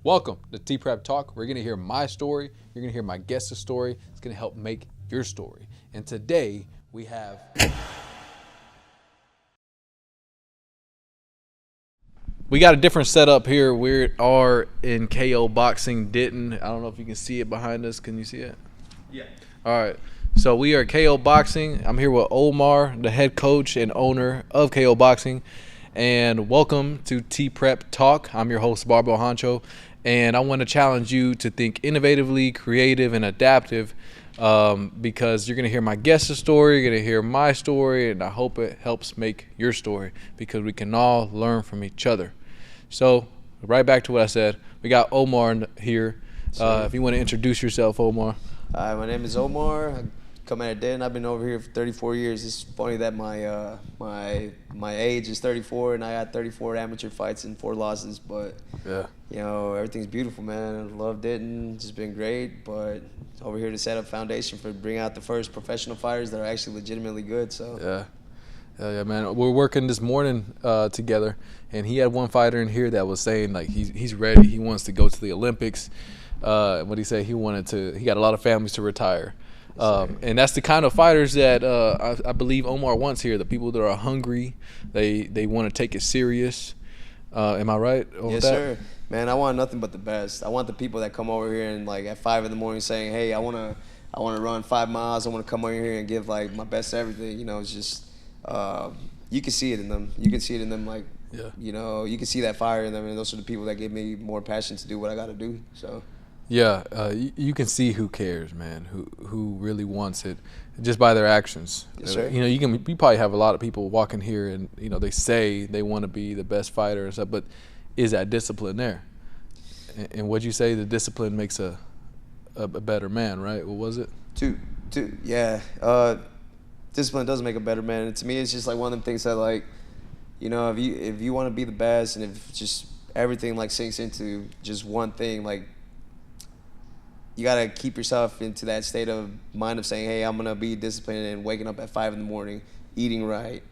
Welcome to T-Prep Talk. We're going to hear my story. You're going to hear my guest's story. It's going to help make your story. And today we have... We got a different setup here. We are in KO Boxing Denton. I don't know if you can see it behind us. Can you see it? Yeah. All right. So we are at KO Boxing. I'm here with Omar, the head coach and owner of KO Boxing. And welcome to T-Prep Talk. I'm your host, Barbell Honcho. And I want to challenge you to think innovatively, creative, and adaptive because you're going to hear my guest's story, you're going to hear my story, and I hope it helps make your story because we can all learn from each other. So right back to what I said. We got Omar here. If you want to introduce yourself, Omar. Hi, my name is Omar. I come out of Denton. I've been over here for 34 years. It's funny that my age is 34 and I had 34 amateur fights and 4 losses. But Yeah. you know, everything's beautiful, man. I love Denton. It's been great. But over here to set up foundation for bringing out the first professional fighters that are actually legitimately good. So Yeah. Yeah, man. We're working this morning together, and he had one fighter in here that was saying like he's ready. He wants to go to the Olympics. What he said, he got a lot of families to retire. And that's the kind of fighters that I believe Omar wants here. The people that are hungry, they want to take it serious. Am I right? Yes, sir. Man, I want nothing but the best. I want the people that come over here and like at 5 in the morning saying, "Hey, I wanna run 5 miles. I wanna come over here and give like my best everything." You know, it's just you can see it in them. You can see it in them. Like, Yeah. you know, you can see that fire in them, and those are the people that give me more passion to do what I got to do. So. Yeah, you can see who cares, man. Who really wants it, just by their actions. Yes, sir. You know, you probably have a lot of people walking here, and you know they say they want to be the best fighter and stuff, but is that discipline there? And what'd you say? The discipline makes a better man, right? What was it? Two, yeah. Discipline does make a better man. And to me, it's just like one of them things that, like, you know, if you want to be the best, and if just everything like sinks into just one thing, like, you gotta keep yourself into that state of mind of saying, "Hey, I'm gonna be disciplined," and waking up at 5 in the morning, eating right,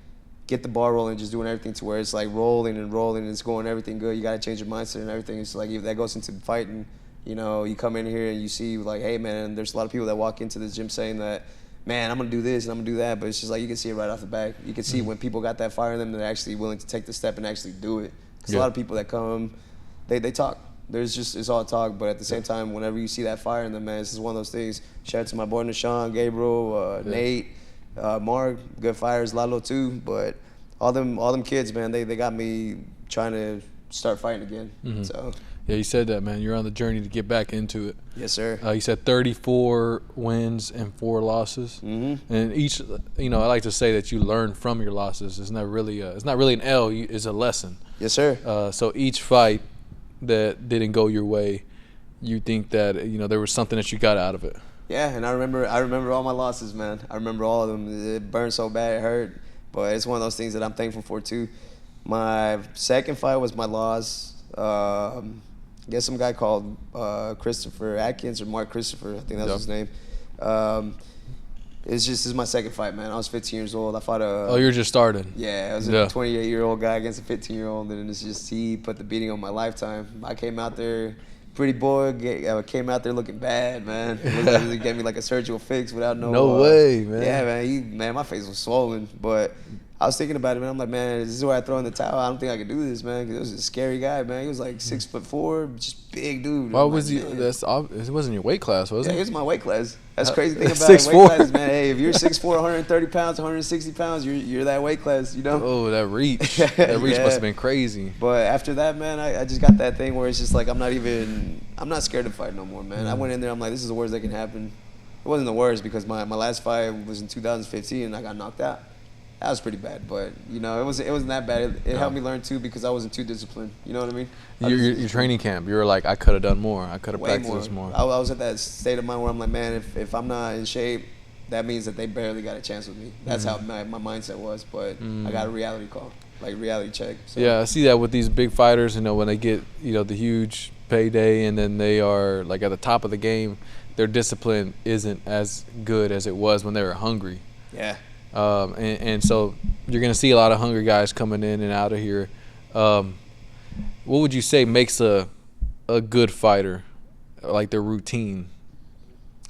get the ball rolling, just doing everything to where it's like rolling and rolling, and it's going everything good. You gotta change your mindset and everything. It's like if that goes into fighting. You know, you come in here and you see like, hey man, there's a lot of people that walk into this gym saying that, man, I'm gonna do this and I'm gonna do that, but it's just like you can see it right off the bat. You can see when people got that fire in them, they're actually willing to take the step and actually do it. Because a lot of people that come, they talk. It's all talk, but at the same time, whenever you see that fire in them, man, this is one of those things. Shout out to my boy Nashawn, Gabriel, Nate, Mark, good fighters, Lalo too. But all them kids, man, they got me trying to start fighting again. Mm-hmm. So. Yeah, you said that, man. You're on the journey to get back into it. Yes, sir. You said 34 wins and 4 losses. Mm-hmm. And each, you know, I like to say that you learn from your losses. It's not really an L. It's a lesson. Yes, sir. So each fight that didn't go your way, you think that, you know, there was something that you got out of it. Yeah, and I remember all my losses, man. I remember all of them. It burned so bad, it hurt. But it's one of those things that I'm thankful for too. My second fight was my loss. I guess some guy called Christopher Atkins or Mark Christopher, I think that was his name. This is my second fight, man. I was 15 years old. I fought a... you're just starting. Yeah, I was a 28-year-old guy against a 15-year-old, and it's just he put the beating on my lifetime. I came out there, pretty boy, came out there looking bad, man. He gave me like a surgical fix without No way, man. Yeah, man, my face was swollen, but... I was thinking about it, man. I'm like, man, this is where I throw in the towel. I don't think I could do this, man, because it was a scary guy, man. He was like 6'4", just big dude. Why was he? It wasn't your weight class, was it? Yeah, it was my weight class. That's the crazy thing about 6'4". weight classes, man. Hey, if you're 6'4", 130 pounds, 160 pounds, you're that weight class, you know? Oh, that reach. That reach must have been crazy. But after that, man, I just got that thing where it's just like I'm not scared to fight no more, man. I went in there, I'm like, this is the worst that can happen. It wasn't the worst because my last fight was in 2015 and I got knocked out. That was pretty bad, but you know it wasn't that bad. It helped me learn too because I wasn't too disciplined. You know what I mean? Your training camp, you were like, I could have done more. I could have practiced this more. I was at that state of mind where I'm like, man, if I'm not in shape, that means that they barely got a chance with me. That's how my mindset was. But I got a reality call, like reality check. So. Yeah, I see that with these big fighters. You know, when they get the huge payday and then they are like at the top of the game, their discipline isn't as good as it was when they were hungry. Yeah. And so you're going to see a lot of hungry guys coming in and out of here. What would you say makes a a good fighter, like their routine?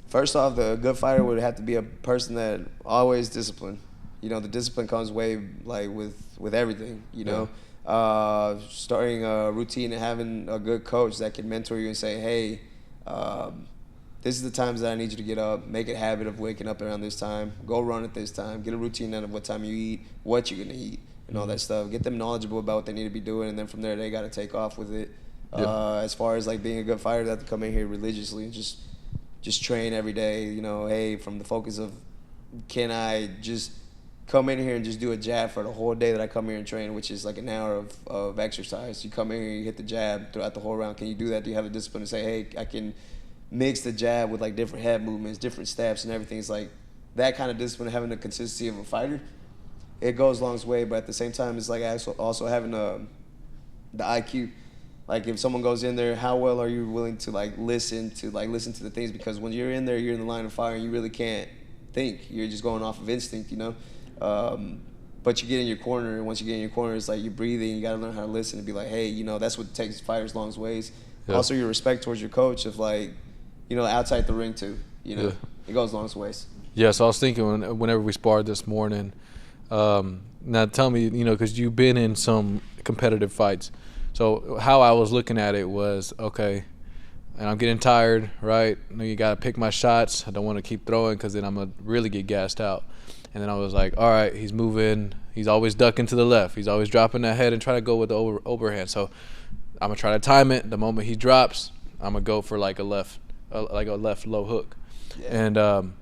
First off, the good fighter would have to be a person that always disciplined. You know, the discipline comes way like with everything. You know, starting a routine and having a good coach that can mentor you and say, hey, this is the times that I need you to get up. Make it a habit of waking up around this time. Go run at this time. Get a routine out of what time you eat, what you're gonna eat, and all that stuff. Get them knowledgeable about what they need to be doing, and then from there they got to take off with it. As far as like being a good fighter, they have to come in here religiously and just train every day. You know, hey, from the focus of can I just come in here and just do a jab for the whole day that I come here and train, which is like an hour of exercise. You come in here, you hit the jab throughout the whole round. Can you do that? Do you have the discipline to say, hey, I can mix the jab with like different head movements, different steps and everything? It's like that kind of discipline, having the consistency of a fighter, it goes a long way. But at the same time, it's like also having the IQ. Like if someone goes in there, how well are you willing to listen to the things? Because when you're in there, you're in the line of fire and you really can't think. You're just going off of instinct, you know. But you get in your corner, and once you get in your corner, it's like you're breathing. You got to learn how to listen and be like, hey, you know, that's what takes fighters long ways. Yeah. Also, your respect towards your coach of like, you know, outside the ring too. You know, it goes long ways. Yeah, so I was thinking whenever we sparred this morning. Now tell me, you know, because you've been in some competitive fights. So how I was looking at it was, okay, and I'm getting tired, right? You got to pick my shots. I don't want to keep throwing because then I'm going to really get gassed out. And then I was like, all right, he's moving. He's always ducking to the left. He's always dropping that head and trying to go with the overhand. So I'm going to try to time it. The moment he drops, I'm going to go for like a left low hook. Yeah. And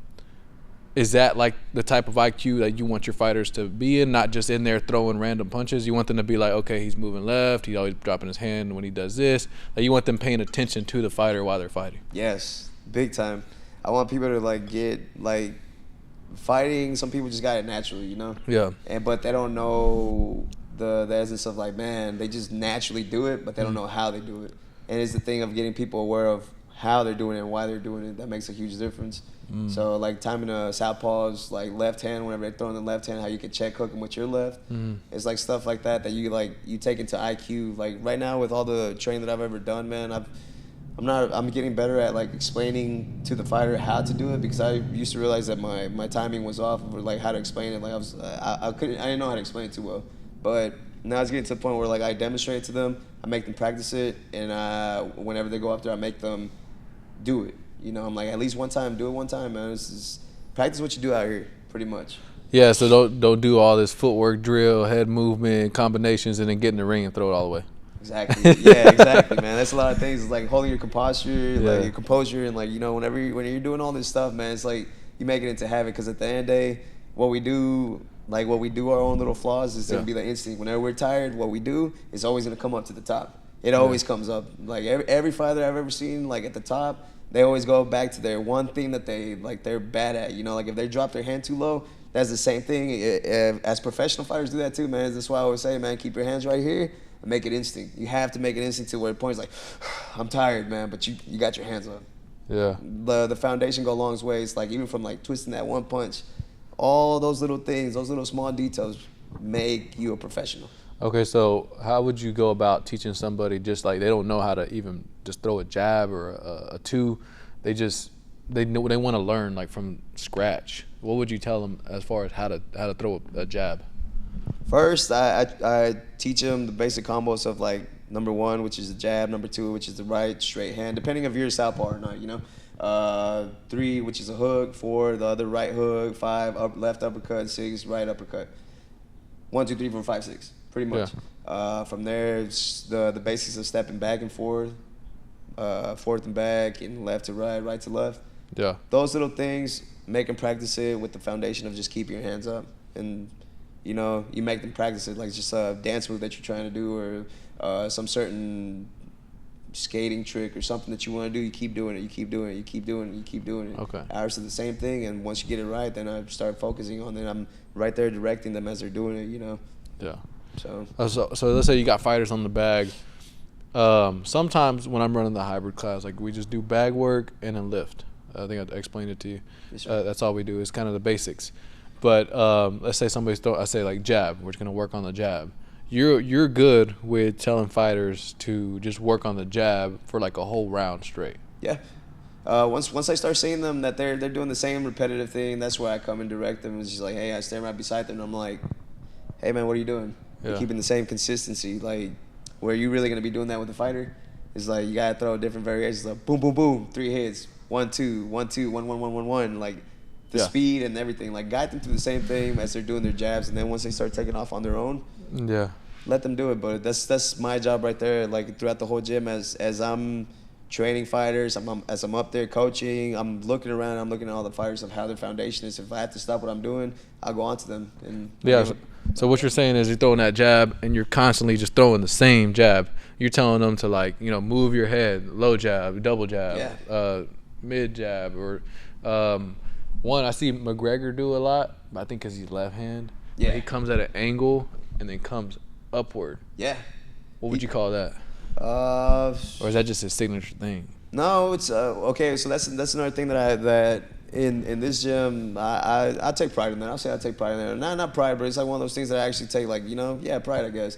is that like the type of IQ that you want your fighters to be in, not just in there throwing random punches? You want them to be like, okay, he's moving left. He's always dropping his hand when he does this. Like you want them paying attention to the fighter while they're fighting. Yes, big time. I want people to like get like fighting. Some people just got it naturally, you know. Yeah. But they don't know the essence of like, man, they just naturally do it, but they don't know how they do it. And it's the thing of getting people aware of how they're doing it and why they're doing it that makes a huge difference. So like timing a southpaws, like left hand, whenever they're throwing the left hand, how you can check hook them with your left. It's like stuff like that you take into IQ. Like right now with all the training that I've ever done, man, I'm getting better at like explaining to the fighter how to do it, because I used to realize that my timing was off of like how to explain it. Like I didn't know how to explain it too well, but now it's getting to the point where like I demonstrate it to them, I make them practice it, and whenever they go up there, I make them do it. You know, I'm like, at least one time, do it one time, man. This is practice what you do out here, pretty much. Yeah, so don't do all this footwork drill, head movement, combinations, and then get in the ring and throw it all the way. Exactly. Yeah, exactly, man. That's a lot of things. It's like holding your composure, like your composure, and like, you know, when you're doing all this stuff, man, it's like you make it into habit. Because at the end of the day, what we do, our own little flaws, is gonna be the instinct. Whenever we're tired, what we do is always gonna come up to the top. It always comes up. Like every fighter I've ever seen, like at the top, they always go back to their one thing that they're bad at. You know, like if they drop their hand too low, that's the same thing. As professional fighters do that too, man. That's why I always say, man, keep your hands right here and make it instinct. You have to make it instinct to where the point is like, I'm tired, man, but you got your hands up. Yeah. The foundation go a long ways. Like even from like twisting that one punch, all those little things, those little small details make you a professional. Okay, so how would you go about teaching somebody just like they don't know how to even just throw a jab or a two? They want to learn like from scratch. What would you tell them as far as how to throw a jab? First, I teach them the basic combos of like number one, which is the jab, number two, which is the right straight hand, depending if you're a southpaw or not, you know. 3, which is a hook. 4, the other right hook. 5, left uppercut. 6, right uppercut. 1, 2, 3, 4, 5, 6. Pretty much. Yeah. From there, it's the basics of stepping back and forth, forth and back, and left to right, right to left. Yeah. Those little things, make them practice it with the foundation of just keeping your hands up. And, you know, you make them practice it, like just a dance move that you're trying to do, or some certain skating trick or something that you want to do. You keep doing it, you keep doing it, you keep doing it, you keep doing it. Okay. Hours of the same thing, and once you get it right, then I start focusing on it. I'm right there directing them as they're doing it, you know. Yeah. So let's say you got fighters on the bag. Sometimes when I'm running the hybrid class, like we just do bag work and then lift. I think I explained it to you. Yes, sir. That's all we do. It's kind of the basics. But let's say somebody's I say like jab. We're just gonna work on the jab. you're good with telling fighters to just work on the jab for like a whole round straight. Yeah. Once I start seeing them that they're doing the same repetitive thing, that's where I come and direct them. It's just like, hey, I stand right beside them, and I'm like, hey, man, what are you doing? You're keeping the same consistency. Like, where you really going to be doing that with the fighter is like you got to throw different variations. Like, boom, boom, boom, 3 hits, 1, 2, 1, 2, 1, 1, 1, 1, 1. Like, the speed and everything. Like, guide them through the same thing as they're doing their jabs. And then once they start taking off on their own, let them do it. But that's my job right there. Like, throughout the whole gym as I'm training fighters, as I'm up there coaching, I'm looking around, I'm looking at all the fighters of how their foundation is. If I have to stop what I'm doing, I'll go on to them. And so what you're saying is you're throwing that jab and you're constantly just throwing the same jab. You're telling them to, like, move your head, low jab, double jab, mid jab, or one I see McGregor do a lot, but I think because he's left hand. Yeah. He comes at an angle and then comes upward. Yeah. What would you call that? Or is that just his signature thing? No, it's okay. So that's another thing that in this gym I take pride in that. I'll say I take pride in that. Not pride, but it's like one of those things that I actually take, like, pride, I guess.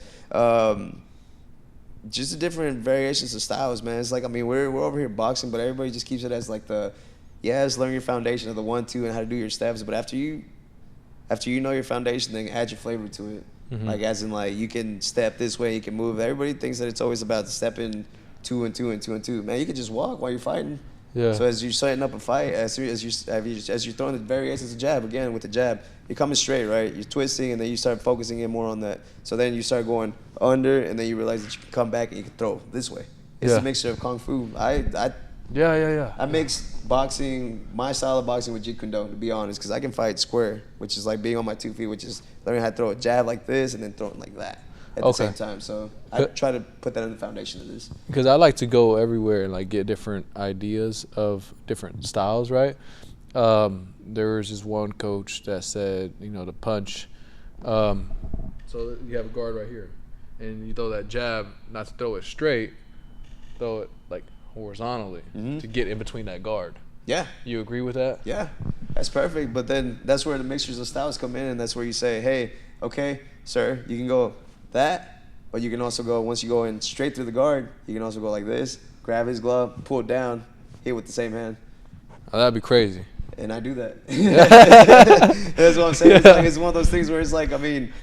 Just the different variations of styles, man. It's like, I mean, we're over here boxing, but everybody just keeps it as like just learn your foundation of the 1, 2 and how to do your steps. But after you know your foundation, then add your flavor to it. Mm-hmm. Like, as in, like, you can step this way, you can move. Everybody thinks that it's always about stepping 2 and 2 and 2 and 2. Man, you can just walk while you're fighting. Yeah. So as you're setting up a fight, as you're throwing the variations of jab, again with the jab, you're coming straight, right? You're twisting, and then you start focusing in more on that. So then you start going under, and then you realize that you can come back and you can throw this way. It's a mixture of kung fu. I mix boxing, my style of boxing, with Jeet Kune Do, to be honest, because I can fight square, which is like being on my 2 feet, which is learning how to throw a jab like this and then throw it like that at the same time. So I try to put that in the foundation of this. Because I like to go everywhere and, like, get different ideas of different styles, right? There was this one coach that said, the punch. So you have a guard right here, and you throw that jab, not to throw it straight, throw it like horizontally to get in between that guard. Yeah. You agree with that? Yeah, that's perfect. But then that's where the mixtures of styles come in, and that's where you say, hey, okay, sir, you can go that, but you can also go, once you go in straight through the guard, you can also go like this, grab his glove, pull it down, hit with the same hand. Oh, that'd be crazy. And I do that. That's what I'm saying. It's one of those things where it's like, I mean,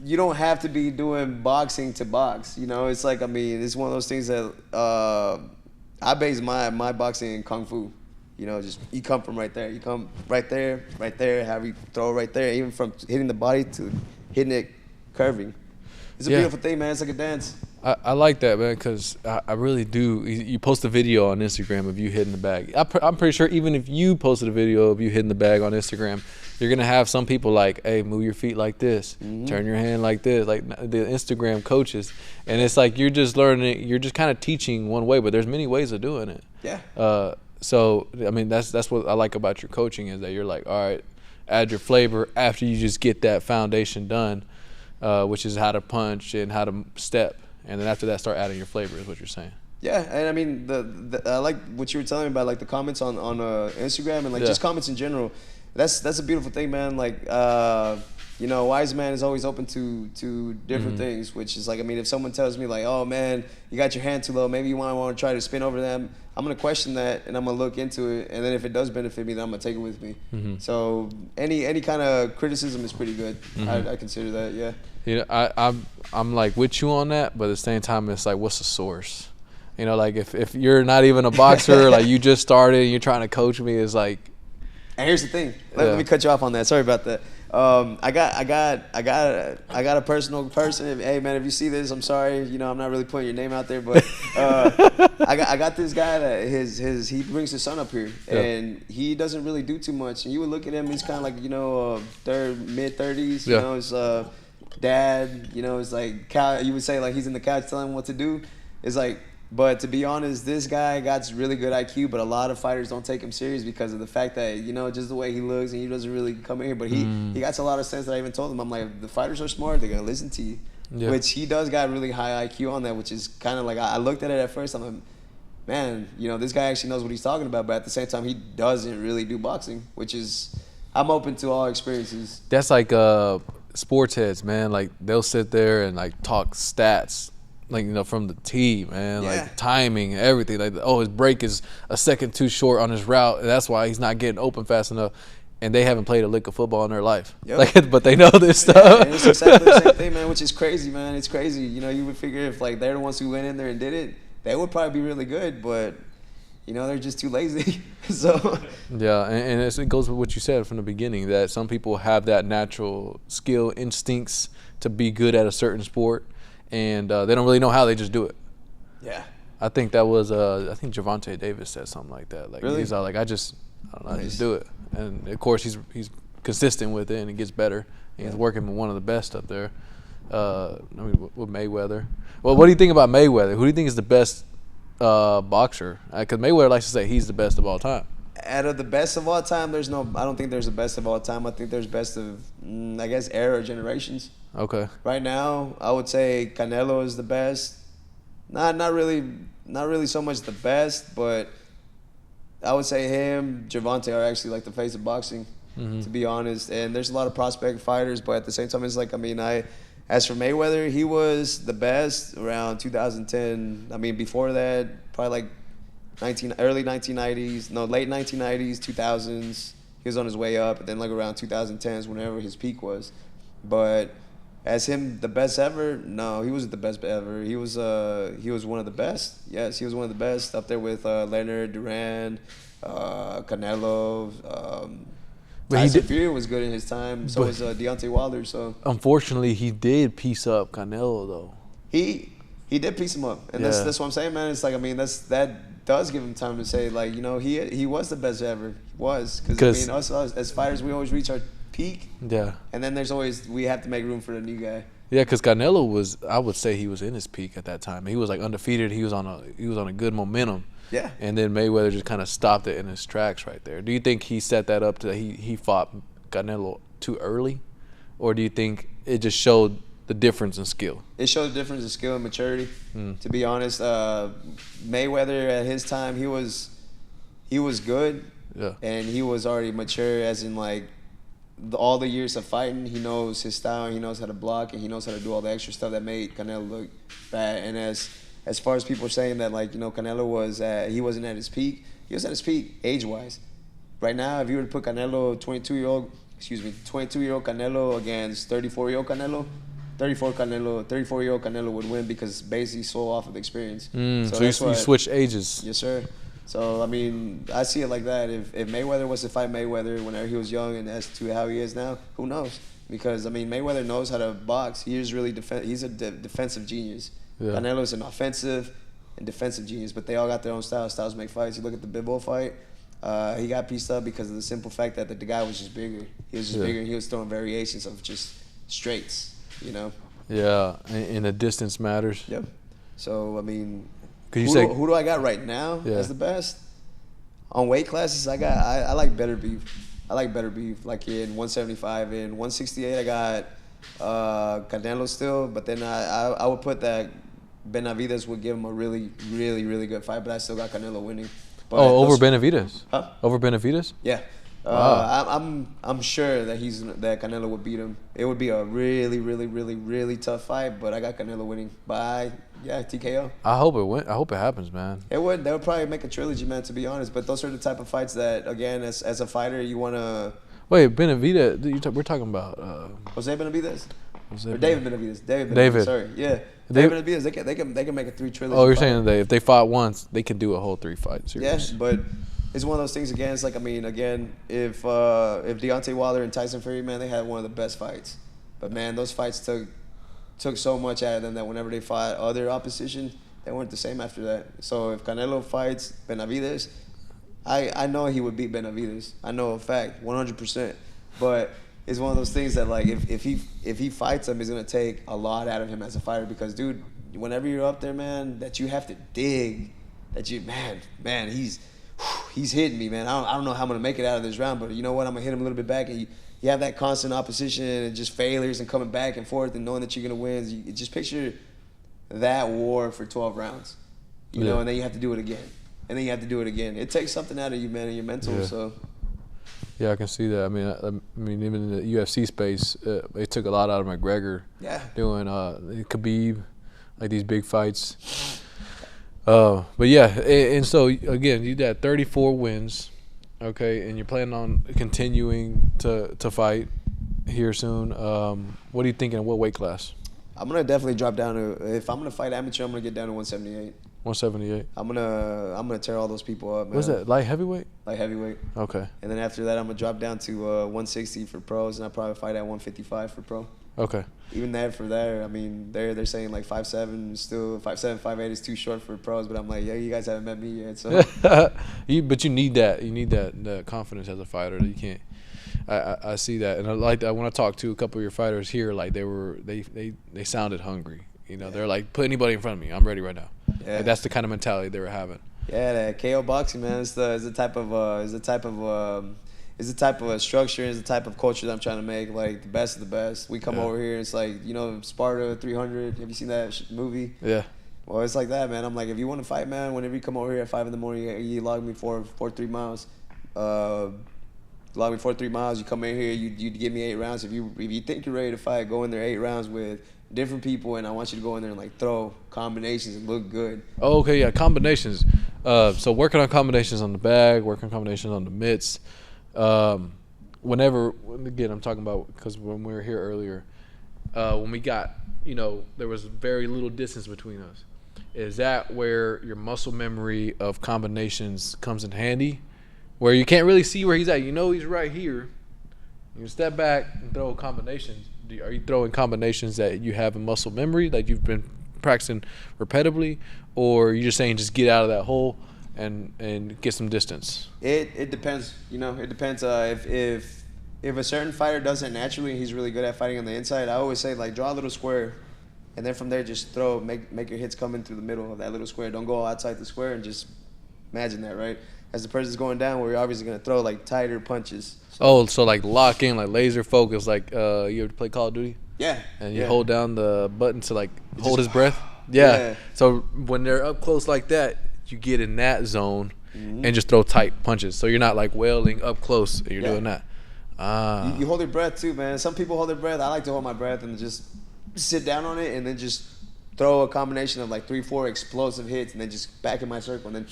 you don't have to be doing boxing to box. It's like, I mean, it's one of those things that I base my boxing in kung fu. Just you come from right there. You come right there, have you throw right there, even from hitting the body to hitting it curving. It's a beautiful thing, man. It's like a dance. I like that, man, because I really do. You post a video on Instagram of you hitting the bag. I'm pretty sure even if you posted a video of you hitting the bag on Instagram, you're going to have some people like, hey, move your feet like this, turn your hand like this, like the Instagram coaches. And it's like you're just learning, you're just kind of teaching one way, but there's many ways of doing it. Yeah. So, I mean, that's what I like about your coaching, is that you're like, all right, add your flavor after you just get that foundation done, which is how to punch and how to step. And then after that, start adding your flavor, is what you're saying. Yeah, and I mean, I like what you were telling me about, like, the comments on Instagram and, like, just comments in general. That's a beautiful thing, man. Like, wise man is always open to different things, which is like, I mean, if someone tells me like, oh man, you got your hand too low, maybe you want to try to spin over them, I'm gonna question that and I'm gonna look into it, and then if it does benefit me, then I'm gonna take it with me. So any kind of criticism is pretty good. I consider that. Yeah. I'm like with you on that, but at the same time, it's like, what's the source? Like if you're not even a boxer, like you just started and you're trying to coach me, it's like. And here's the thing. Let me cut you off on that. Sorry about that. I got a personal person. Hey man, if you see this, I'm sorry. I'm not really putting your name out there, but I got this guy that he brings his son up here, and he doesn't really do too much. And you would look at him, he's kind of like mid-30s. His dad. It's like you would say like he's in the couch telling him what to do. It's like. But to be honest, this guy got really good IQ, but a lot of fighters don't take him serious because of the fact that, just the way he looks, and he doesn't really come in here. But he got a lot of sense that I even told him. I'm like, the fighters are smart. They're going to listen to you. Yeah. Which he does got really high IQ on that, which is kind of like, I looked at it at first. I'm like, man, this guy actually knows what he's talking about. But at the same time, he doesn't really do boxing, which is, I'm open to all experiences. That's like sports heads, man, like they'll sit there and like talk stats, like, you know, from the tee, man, Yeah. like timing, everything. Like, oh, his break is a second too short on his route. That's why he's not getting open fast enough. And they haven't played a lick of football in their life. Yep. Like, but they know this Yeah, stuff. and it's exactly the same thing, man, which is crazy, man. It's crazy. You know, you would figure if, like, they're the ones who went in there and did it, they would probably be really good, but, you know, they're just too lazy. So Yeah, and it goes with what you said from the beginning, that some people have that natural skill, instincts to be good at a certain sport, and they don't really know how, they just do it. yeah. I think that was I think Javante Davis said something like that. Like, Really? he's all like, I don't know, I Nice. just do it. And of course he's consistent with it, and it gets better. And he's working with one of the best up there. I mean, with Mayweather. Well, what do you think about Mayweather? Who do you think is the best boxer? Because Mayweather likes to say he's the best of all time. Out of the best of all time, I don't think there's a best of all time. I think there's best of, I guess, era or generations. Okay. Right now, I would say Canelo is the best. Not really so much the best, but I would say him, Javante are actually like the face of boxing, to be honest. And there's a lot of prospect fighters, but at the same time, it's like, I mean, as for Mayweather, he was the best around 2010. I mean, before that, probably like early 1990s, no, late 1990s, 2000s. He was on his way up, and then like around 2010s, whenever his peak was. But as him, the best ever? No, he wasn't the best ever. He was one of the best. Yes, he was one of the best, up there with Leonard, Duran, Canelo. But he Tyson did- Fury was good in his time. So was Deontay Wilder. So Unfortunately, he did piece up Canelo, though. he did piece him up, and Yeah. that's what I'm saying, man. It's like, I mean, that does give him time to say, like, you know, he was the best ever. He was, because I mean, us as fighters, we always reach our peak, Yeah. and then we have to make room for the new guy. Yeah, because Canelo was, I would say he was in his peak at that time. He was like undefeated. He was on a good momentum. Yeah. And then Mayweather just kind of stopped it in his tracks right there. Do you think he set that up to he fought Canelo too early, or do you think it just showed the difference in skill? It showed the difference in skill and maturity. To be honest, Mayweather at his time, he was good, Yeah. and he was already mature, as in like all the years of fighting. He knows his style, he knows how to block, and he knows how to do all the extra stuff that made Canelo look bad. And as far as people saying that, like, you know, Canelo he wasn't at his peak, he was at his peak age-wise. Right now, if you were to put 22-year-old Canelo against 34-year-old Canelo, 34-year-old Canelo would win, because basically so off of experience. So you switched ages. Yes, sir. So, I mean, I see it like that. If Mayweather was to fight Mayweather whenever he was young, and as to how he is now, who knows? Because, I mean, Mayweather knows how to box. He is really he's a defensive genius. Yeah. Canelo's an offensive and defensive genius, but they all got their own styles. Styles make fights. You look at the Bivol fight, he got pieced up because of the simple fact that the guy was just bigger. He was just bigger, and he was throwing variations of just straights, you know? Yeah, and the distance matters. Yep. So, I mean, Could you who do I got right now as the best? On weight classes, I like better beef. I like better beef. Like in 175 and 168, I got Canelo still, but then I would put that Benavidez would give him a really, really, really good fight, but I still got Canelo winning. But over Benavidez? Huh? Over Benavidez? Yeah. Wow. I'm sure that Canelo would beat him. It would be a really, really, really, really tough fight, but I got Canelo winning by TKO. I hope it happens, man. They would probably make a trilogy, man, to be honest. But those are the type of fights that, again, as a fighter, you want to. Wait, Benavidez? We're talking about Jose Benavidez? Jose Or David Benavidez. David. Sorry, yeah. David- Benavidez. They can make a 3 trilogy. Oh, you're fight. saying that if they fought once, they can do a whole 3-fight series. Yes, but it's one of those things. Again, it's like, I mean, again, if Deontay Wilder and Tyson Fury, man, they had one of the best fights. But man, those fights took so much out of them that whenever they fought other opposition, they weren't the same after that. So if Canelo fights Benavidez, I know he would beat Benavidez. I know a fact, 100%. But it's one of those things that, like, if he fights him, it's gonna take a lot out of him as a fighter, because, dude, whenever you're up there, man, that you have to dig, that you man, he's hitting me, man. I don't know how I'm gonna make it out of this round, but you know what? I'm gonna hit him a little bit back, and you have that constant opposition and just failures and coming back and forth and knowing that you're gonna win. You just picture that war for 12 rounds, you know, and then you have to do it again, and then you have to do it again. It takes something out of you, man, and your mental. Yeah. So Yeah, I can see that. I mean, even in the UFC space, it took a lot out of McGregor. Yeah. Doing Khabib, like these big fights. But yeah, and so again, you got 34 wins, okay, and you're planning on continuing to fight here soon. What are you thinking? What weight class? I'm gonna definitely drop down to, if I'm gonna fight amateur, I'm gonna get down to 178. 178. I'm gonna tear all those people up, man. What's that? Light heavyweight? Light heavyweight. Okay. And then after that, I'm gonna drop down to 160 for pros, and I'll probably fight at 155 for pro. Okay. Even that for there, I mean, they're saying like 5'7", still 5'7", 5'8" is too short for pros, but I'm like, yeah, you guys haven't met me yet, so. But you need that. You need that confidence as a fighter. That you can't. I see that, and I like that when I talked to a couple of your fighters here, like they sounded hungry. You know, they're like, put anybody in front of me, I'm ready right now. Yeah. Like, that's the kind of mentality they were having. Yeah, that KO boxing, man, is the type of structure, is the type of culture that I'm trying to make, like the best of the best. We come over here, it's like, you know, Sparta 300. Have you seen that movie? Yeah. Well, it's like that, man. I'm like, if you want to fight, man, whenever you come over here at 5 a.m, you log me for 3 miles. Log me for 3 miles. You come in here, you give me 8 rounds. If you think you're ready to fight, go in there 8 rounds with different people, and I want you to go in there and like throw combinations and look good. Oh, okay, yeah, combinations. So working on combinations on the bag, working on combinations on the mitts. Whenever, again, I'm talking about, because when we were here earlier, when we got, you know, there was very little distance between us. Is that where your muscle memory of combinations comes in handy? Where you can't really see where he's at. You know he's right here. You step back and throw combinations. Are you throwing combinations that you have in muscle memory, that you've been practicing repetitively, or are you just saying just get out of that hole and get some distance? It depends. You know, it depends. If a certain fighter does it naturally and he's really good at fighting on the inside, I always say, like, draw a little square, and then from there just throw, make your hits come in through the middle of that little square. Don't go outside the square, and just imagine that, right? As the person's going down, we're obviously going to throw like tighter punches. So like lock in, like laser focus, like you ever play Call of Duty? Yeah. And you hold down the button to like hold his breath? Yeah. So when they're up close like that, you get in that zone and just throw tight punches. So you're not like wailing up close and you're doing that. You hold your breath too, man. Some people hold their breath. I like to hold my breath and just sit down on it and then just throw a combination of like 3-4 explosive hits and then just back in my circle and then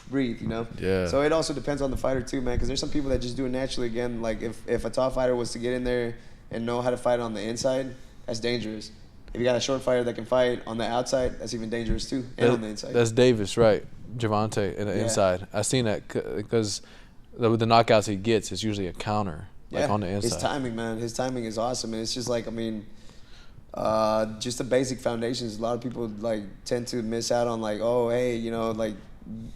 breathe, you know? Yeah. So it also depends on the fighter too, man, because there's some people that just do it naturally. Again, like if a top fighter was to get in there and know how to fight on the inside, that's dangerous. If you got a short fighter that can fight on the outside, that's even dangerous too, and on the inside. That's Davis, right? Javante in the inside. I seen that because the knockouts he gets is usually a counter, like on the inside. His timing, man. His timing is awesome, and it's just like, I mean, just the basic foundations. A lot of people like tend to miss out on, like, oh, hey, you know, like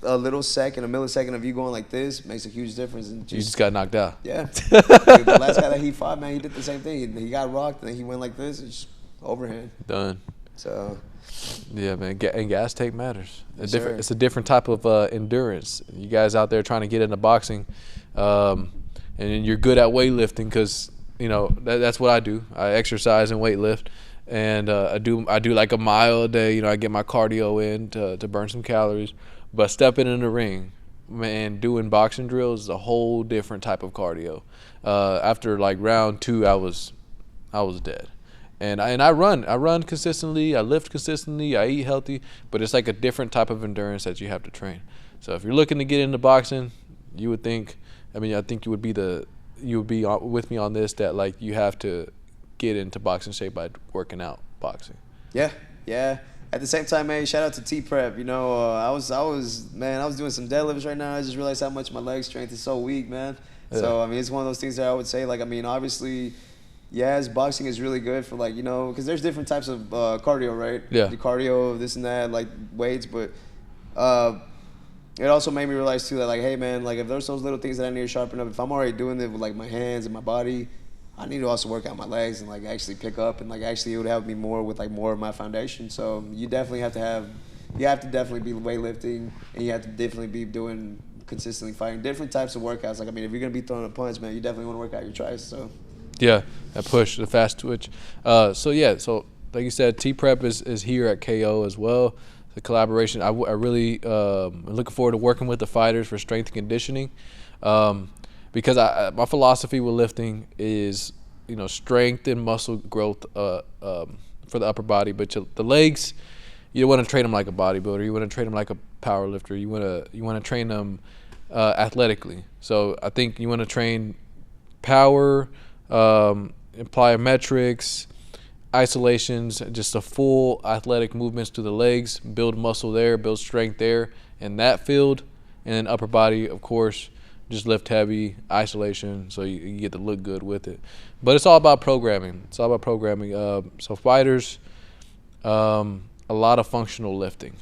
a little second, a millisecond of you going like this makes a huge difference. And you just got knocked out. Yeah. The last guy that he fought, man, he did the same thing. He got rocked, and then he went like this. It's just overhand. Done. So. Yeah, man, and gas take matters. Yes, it's a different type of endurance. You guys out there trying to get into boxing, and you're good at weightlifting because, you know, that's what I do. I exercise and weightlift, and I do like a mile a day. You know, I get my cardio in to burn some calories. But stepping in the ring, man, doing boxing drills is a whole different type of cardio. After like round 2, I was dead. And I run consistently, I lift consistently, I eat healthy, but it's like a different type of endurance that you have to train. So if you're looking to get into boxing, you would think, I think you would be with me on this, that like you have to get into boxing shape by working out boxing. Yeah. At the same time, man, shout out to T-Prep. You know, I was doing some deadlifts right now. I just realized how much my leg strength is so weak, man. Yeah. So, I mean, it's one of those things that I would say, like, I mean, obviously, yes, boxing is really good for, like, you know, because there's different types of cardio, right? Yeah. The cardio, this and that, like weights, but it also made me realize too that, like, hey, man, like, if there's those little things that I need to sharpen up, if I'm already doing it with like my hands and my body, I need to also work out my legs and like actually pick up, and like actually it would help me more with like more of my foundation. So you definitely have to definitely be weightlifting, and you have to definitely be doing consistently fighting different types of workouts. Like, I mean, if you're gonna be throwing a punch, man, you definitely want to work out your triceps. So. Yeah, that push, the fast twitch. So like you said, T-Prep is here at KO as well. The collaboration. I really am looking forward to working with the fighters for strength and conditioning. because my philosophy with lifting is, strength and muscle growth for the upper body, but the legs, you don't want to train them like a bodybuilder. You want to train them like a power lifter. You want to train them athletically. So I think you want to train power, plyometrics, isolations, just a full athletic movements to the legs, build muscle there, build strength there in that field, and then upper body, of course, just lift heavy, isolation, so you get to look good with it. But it's all about programming. So fighters, a lot of functional lifting.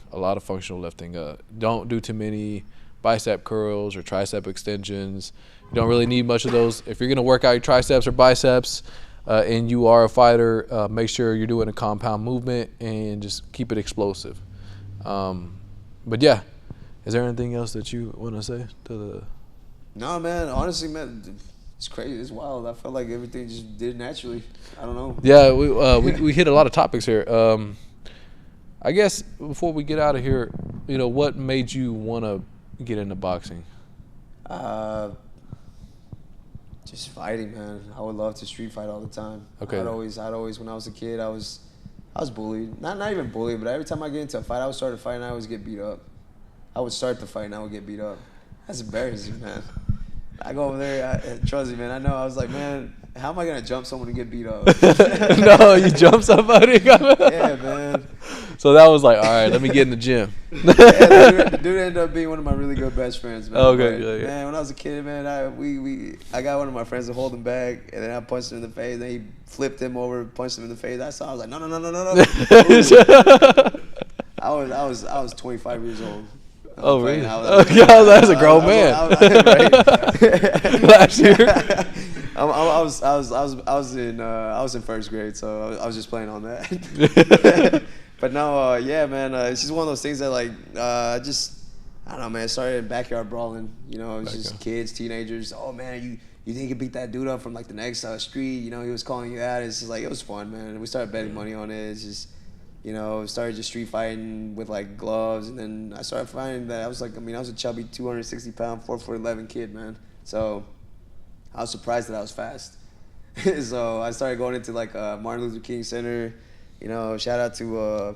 Don't do too many bicep curls or tricep extensions. You don't really need much of those. If you're going to work out your triceps or biceps and you are a fighter, make sure you're doing a compound movement and just keep it explosive. But yeah, is there anything else that you want to say to the... No, man. Honestly, man, it's crazy. It's wild. I felt like everything just did naturally. I don't know. Yeah, we hit a lot of topics here. I guess before we get out of here, what made you want to get into boxing? Just fighting, man. I would love to street fight all the time. Okay. I'd always when I was a kid, I was bullied. Not even bullied, but every time I get into a fight, I would start a fight and I always get beat up. I would start the fight and I would get beat up. That's embarrassing, man. I go over there, trust me, man. I know. I was like, man, how am I gonna jump someone and get beat up? No, you jump somebody. Yeah, man. So that was like, all right, let me get in the gym. Yeah, the dude ended up being one of my really good best friends, man. Okay, but, yeah. Man, when I was a kid, man, I got one of my friends to hold him back, and then I punched him in the face. Then he flipped him over, punched him in the face. I was like, no. I was 25 years old. Oh, really? That's a grown man. Last year. I was in first grade, so I was just playing on that. But no, yeah, man, it's just one of those things that I don't know, man. It started in backyard brawling. It was just kids, teenagers. Oh man, you think you beat that dude up from the next street? He was calling you out. It's just it was fun, man. We started betting money on it. It's just. Started just street fighting with gloves, and then I started finding that I was a chubby 260-pound, 4'11" kid, man. So I was surprised that I was fast. So I started going into Martin Luther King Center. Shout out to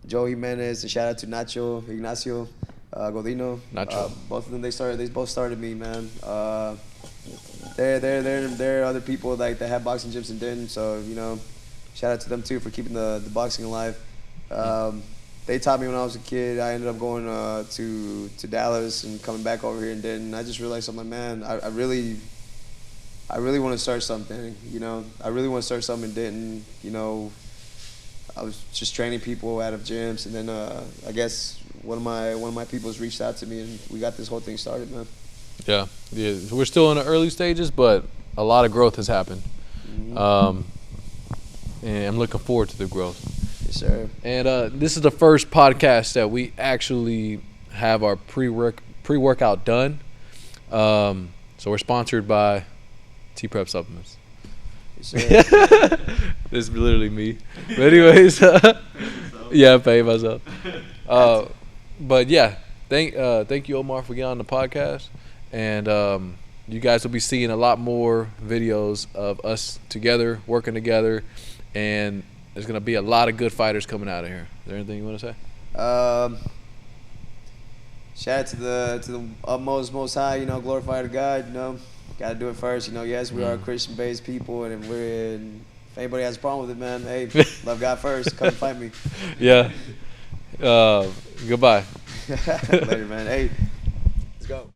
Joe Jimenez and shout out to Ignacio Godino. Nacho. Both of them, they both started me, man. There are other people that have boxing gyms in Denton, so shout out to them too for keeping the boxing alive. They taught me when I was a kid. I ended up going to Dallas and coming back over here in Denton. I just realized, I'm like, man, I really want to start something. I really want to start something in Denton. I was just training people out of gyms, and then I guess one of my people's reached out to me, and we got this whole thing started, man. Yeah. We're still in the early stages, but a lot of growth has happened. Mm-hmm. And I'm looking forward to the growth. Yes, sir. And this is the first podcast that we actually have our pre-workout done. So we're sponsored by T-Prep Supplements. Yes, sir. This is literally me. But anyways, yeah, I pay myself. But yeah, thank you, Omar, for getting on the podcast. And you guys will be seeing a lot more videos of us together, working together, and there's going to be a lot of good fighters coming out of here. Is there anything you want to say? Shout out to the utmost, most high, glorify to God, got to do it first. Yes, we are Christian-based people, and if anybody has a problem with it, man, hey, love God first. Come fight me. Yeah. Goodbye. Later, man. Hey, let's go.